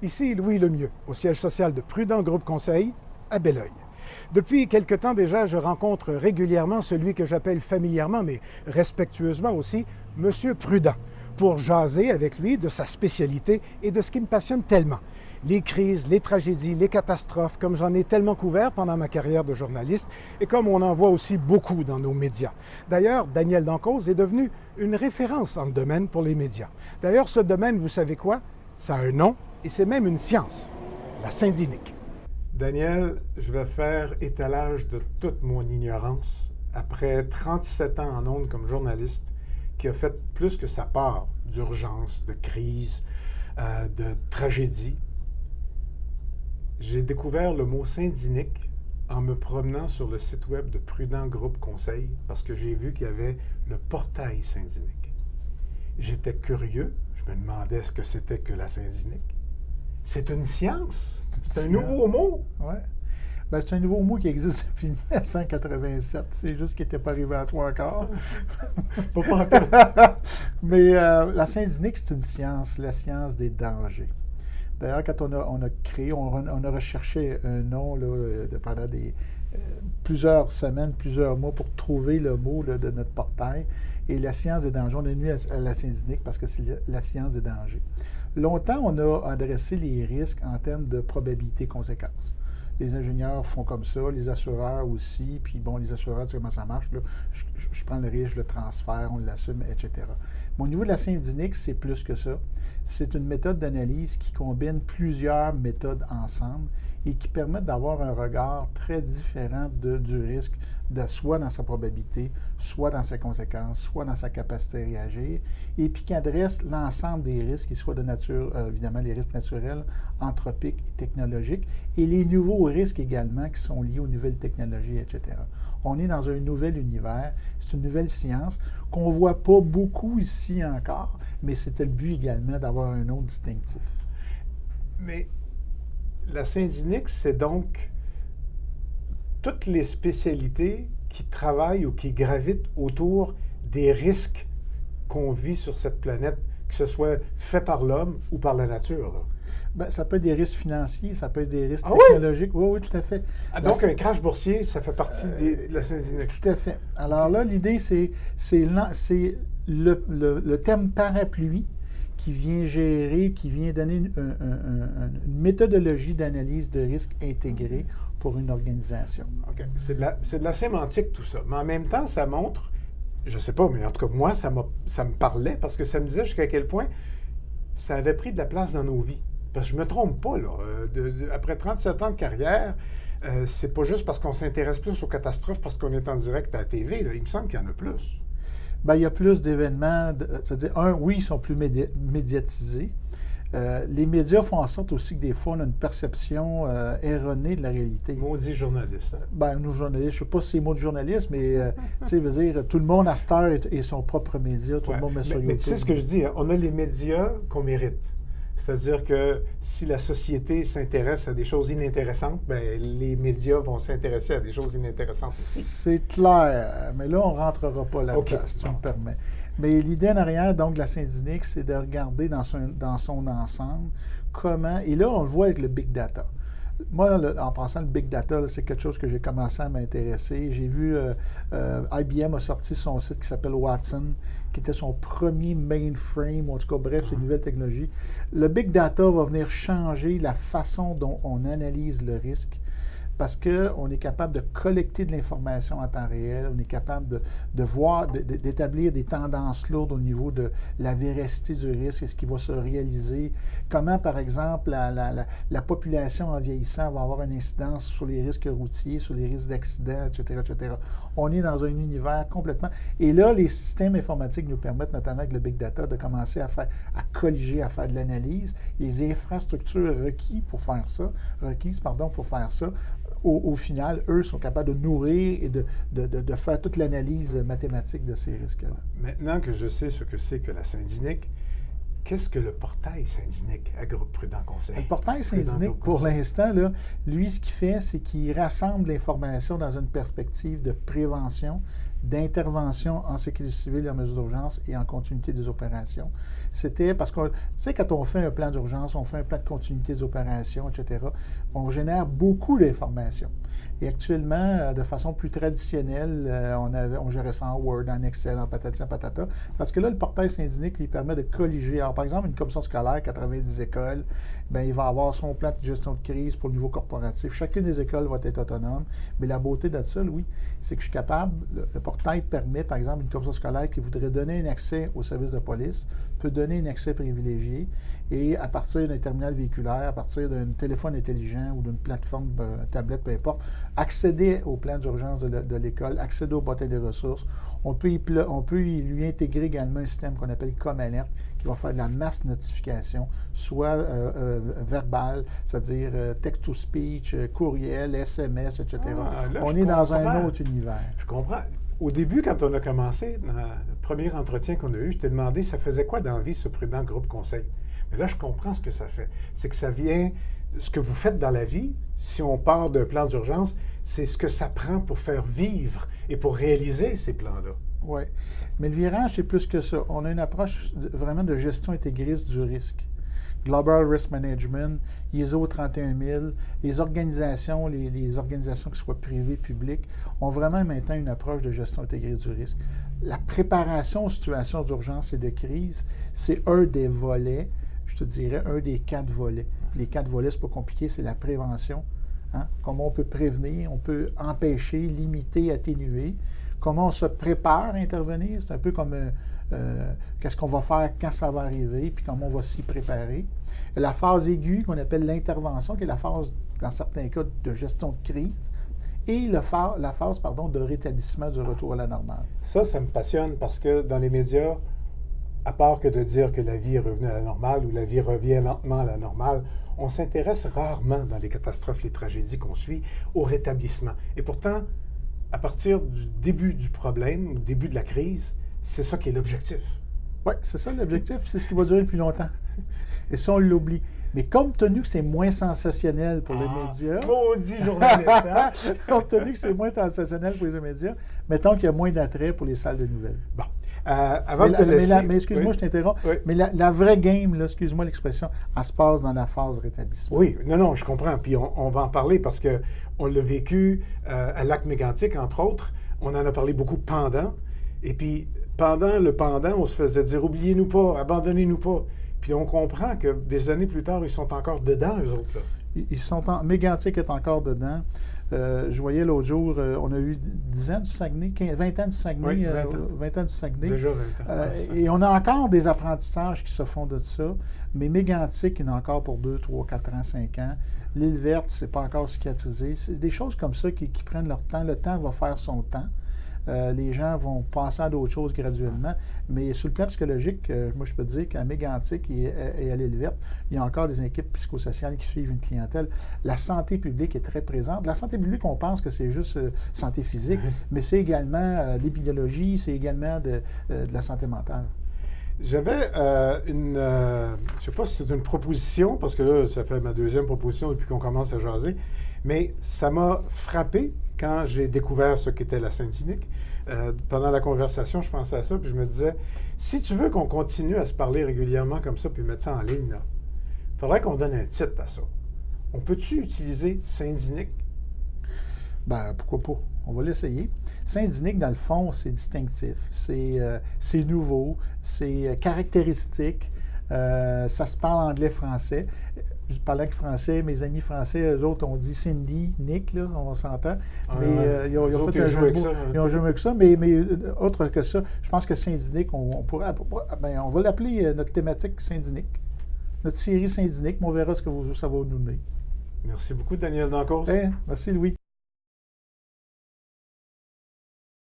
Ici Louis Lemieux, au siège social de Prudent Groupe Conseil, à Belleuil. Depuis quelque temps déjà, je rencontre régulièrement celui que j'appelle familièrement, mais respectueusement aussi, Monsieur Prudent, pour jaser avec lui de sa spécialité et de ce qui me passionne tellement. Les crises, les tragédies, les catastrophes, comme j'en ai tellement couvert pendant ma carrière de journaliste et comme on en voit aussi beaucoup dans nos médias. D'ailleurs, Daniel Dancause est devenu une référence en le domaine pour les médias. D'ailleurs, ce domaine, vous savez quoi? Ça a un nom et c'est même une science, la syndinique. Daniel, je vais faire étalage de toute mon ignorance après 37 ans en ondes comme journaliste qui a fait plus que sa part d'urgence, de crise, de tragédie. J'ai découvert le mot syndinique en me promenant sur le site web de Prudent Groupe Conseil parce que j'ai vu qu'il y avait le portail syndinique. J'étais curieux, je me demandais ce que c'était que la syndinique. C'est une science? C'est un nouveau mot? Oui. Ben, c'est un nouveau mot qui existe depuis 1987. C'est juste qu'il n'était pas arrivé à toi encore. Mais la syndinique, c'est une science, la science des dangers. D'ailleurs, quand on a créé, on a recherché un nom là, pendant plusieurs semaines, plusieurs mois pour trouver le mot là, de notre portail. Et la science des dangers, on est venu à la syndinique parce que c'est la science des dangers. Longtemps, on a adressé les risques en termes de probabilité-conséquence. Les ingénieurs font comme ça, les assureurs aussi, puis bon, les assureurs, tu sais comment ça marche, là. Je prends le risque, je le transfère, on l'assume, etc. Mais au niveau de la syndinique, c'est plus que ça. C'est une méthode d'analyse qui combine plusieurs méthodes ensemble et qui permet d'avoir un regard très différent du risque, soit dans sa probabilité, soit dans ses conséquences, soit dans sa capacité à réagir, et puis qui adresse l'ensemble des risques, qu'ils soient de nature, évidemment, les risques naturels, anthropiques et technologiques, et les nouveaux risques également qui sont liés aux nouvelles technologies, etc. On est dans un nouvel univers, c'est une nouvelle science qu'on ne voit pas beaucoup ici encore, mais c'était le but également d'avoir un nom distinctif. Mais la syndinique, c'est donc toutes les spécialités qui travaillent ou qui gravitent autour des risques qu'on vit sur cette planète, que ce soit fait par l'homme ou par la nature. Là. Bien, ça peut être des risques financiers, ça peut être des risques technologiques. Oui, oui, tout à fait. Donc, un crash boursier, ça fait partie de la syndinique. Tout à fait. Alors là, l'idée, c'est le thème parapluie qui vient gérer, qui vient donner une méthodologie d'analyse de risque intégrée pour une organisation. OK. C'est de la sémantique, tout ça. Mais en même temps, ça montre, je ne sais pas, mais en tout cas, moi, ça me parlait parce que ça me disait jusqu'à quel point ça avait pris de la place dans nos vies. Parce que je ne me trompe pas, là. Après 37 ans de carrière, c'est pas juste parce qu'on s'intéresse plus aux catastrophes parce qu'on est en direct à la TV. Là. Il me semble qu'il y en a plus. Bien, il y a plus d'événements. C'est-à-dire, oui, ils sont plus médiatisés. Les médias font en sorte aussi que des fois, on a une perception erronée de la réalité. Maudit journaliste. Hein? Bien, nous, journalistes, je ne sais pas si c'est mot de journaliste, mais tu sais, veut dire, tout le monde à cette heure est son propre média, tout le monde met sur YouTube. Mais tu sais ce que je dis, hein? On a les médias qu'on mérite. C'est-à-dire que si la société s'intéresse à des choses inintéressantes, bien, les médias vont s'intéresser à des choses inintéressantes aussi. C'est clair, mais là, on ne rentrera pas là-dedans, si tu me permets. Mais l'idée en arrière, donc, de la syndinique, c'est de regarder dans son ensemble comment... Et là, on le voit avec le big data. Moi, en passant, le big data, c'est quelque chose que j'ai commencé à m'intéresser. J'ai vu IBM a sorti son site qui s'appelle Watson, qui était son premier mainframe, en tout cas, bref, c'est une nouvelle technologie. Le big data va venir changer la façon dont on analyse le risque, parce qu'on est capable de collecter de l'information en temps réel, on est capable de voir, d'établir des tendances lourdes au niveau de la véracité du risque, est-ce qu'il va se réaliser, comment, par exemple, la population en vieillissant va avoir une incidence sur les risques routiers, sur les risques d'accidents, etc., etc. On est dans un univers complètement... Et là, les systèmes informatiques nous permettent, notamment avec le big data, de commencer à colliger, à faire de l'analyse. Les infrastructures requises pour faire ça, au final, eux sont capables de nourrir et de faire toute l'analyse mathématique de ces risques-là. Maintenant que je sais ce que c'est que la syndinique, qu'est-ce que le portail syndinique à Groupe Prudent Conseil? Le portail syndinique, pour l'instant, là, lui, ce qu'il fait, c'est qu'il rassemble l'information dans une perspective de prévention, d'intervention en sécurité civile et en mesure d'urgence et en continuité des opérations. C'était parce que, tu sais, quand on fait un plan d'urgence, on fait un plan de continuité des opérations, etc., on génère beaucoup d'informations. Et actuellement, de façon plus traditionnelle, on gérait ça en Word, en Excel, en patati en patata. Parce que là, le portail Syndic lui permet de colliger. Alors, par exemple, une commission scolaire, 90 écoles, bien, il va avoir son plan de gestion de crise pour le niveau corporatif. Chacune des écoles va être autonome. Mais la beauté de ça, Louis, c'est que je suis capable, le portail permet, par exemple, une commission scolaire qui voudrait donner un accès au service de police, peut donner un accès privilégié et à partir d'un terminal véhiculaire, à partir d'un téléphone intelligent ou d'une plateforme, tablette, peu importe, accéder au plan d'urgence de l'école, accéder au bottin des ressources. On peut lui intégrer également un système qu'on appelle ComAlert qui va faire de la masse notification, soit verbale, c'est-à-dire text-to-speech, courriel, SMS, etc. On est dans un autre univers. Je comprends. Au début, quand on a commencé, dans le premier entretien qu'on a eu, je t'ai demandé ça faisait quoi dans la vie, ce prudent groupe conseil. Mais là, je comprends ce que ça fait. C'est que ça vient, ce que vous faites dans la vie, si on part d'un plan d'urgence, c'est ce que ça prend pour faire vivre et pour réaliser ces plans-là. Oui. Mais le virage, c'est plus que ça. On a une approche vraiment de gestion intégriste du risque. Global Risk Management, ISO 31000, les organisations, les organisations qui soient privées, publiques, ont vraiment maintenant une approche de gestion intégrée du risque. La préparation aux situations d'urgence et de crise, c'est un des volets, je te dirais, un des 4 volets. Les 4 volets, c'est pas compliqué, c'est la prévention. Hein? Comment on peut prévenir, on peut empêcher, limiter, atténuer. Comment on se prépare à intervenir, c'est un peu comme qu'est-ce qu'on va faire quand ça va arriver, puis comment on va s'y préparer. La phase aiguë, qu'on appelle l'intervention, qui est la phase, dans certains cas, de gestion de crise, et la phase de rétablissement du retour à la normale. Ça me passionne parce que dans les médias, à part que de dire que la vie est revenue à la normale ou la vie revient lentement à la normale, on s'intéresse rarement dans les catastrophes, les tragédies qu'on suit, au rétablissement. Et pourtant, à partir du début du problème, du début de la crise, c'est ça qui est l'objectif. Oui, c'est ça l'objectif, c'est ce qui va durer le plus longtemps. Et ça, on l'oublie. Mais compte tenu que c'est moins sensationnel pour les médias... Maudit journaliste, hein? Compte tenu que c'est moins sensationnel pour les médias, mettons qu'il y a moins d'attrait pour les salles de nouvelles. Bon. Avant de te laisser... Mais excuse-moi, je t'interromps. Oui. Mais la vraie game, là, excuse-moi l'expression, elle se passe dans la phase rétablissement. Oui, non, je comprends. Puis on va en parler parce qu'on l'a vécu à Lac-Mégantic, entre autres. On en a parlé beaucoup pendant. Et puis, pendant, on se faisait dire « oubliez-nous pas, abandonnez-nous pas ». Puis on comprend que des années plus tard, ils sont encore dedans, eux autres. Là. Ils sont Mégantic est encore dedans. Je voyais l'autre jour, on a eu 10 ans du Saguenay, 20 ans du Saguenay. Oui, 20 ans du Saguenay. Déjà 20 ans. Et on a encore des apprentissages qui se font de ça. Mais Mégantic, il y en a encore pour 2, 3, 4 ans, 5 ans. L'île verte, c'est pas encore cicatrisé. C'est des choses comme ça qui prennent leur temps. Le temps va faire son temps. Les gens vont passer à d'autres choses graduellement. Mais sur le plan psychologique, moi, je peux te dire qu'à Mégantic et à l'île verte, il y a encore des équipes psychosociales qui suivent une clientèle. La santé publique est très présente. La santé publique, on pense que c'est juste santé physique, mais c'est également l'épidémiologie, c'est également de la santé mentale. J'avais je ne sais pas si c'est une proposition, parce que là, ça fait ma deuxième proposition depuis qu'on commence à jaser, mais ça m'a frappé quand j'ai découvert ce qu'était la Syndic. Pendant la conversation, je pensais à ça, puis je me disais, si tu veux qu'on continue à se parler régulièrement comme ça, puis mettre ça en ligne, il faudrait qu'on donne un titre à ça. On peut-tu utiliser Syndic? Ben pourquoi pas? On va l'essayer. Syndic, dans le fond, c'est distinctif, c'est nouveau, c'est caractéristique, ça se parle anglais-français. Je parlais avec français, mes amis français, eux autres, ont dit Cindy, Nick, là, on s'entend. Mais ils ont fait un jeu de mots. Ils ont joué avec ça, mais autre que ça, je pense que Syndic, on va l'appeler notre thématique Syndic. Notre série Syndic, mais on verra ce que ça va nous donner. Merci beaucoup, Daniel Dancause. Merci, Louis.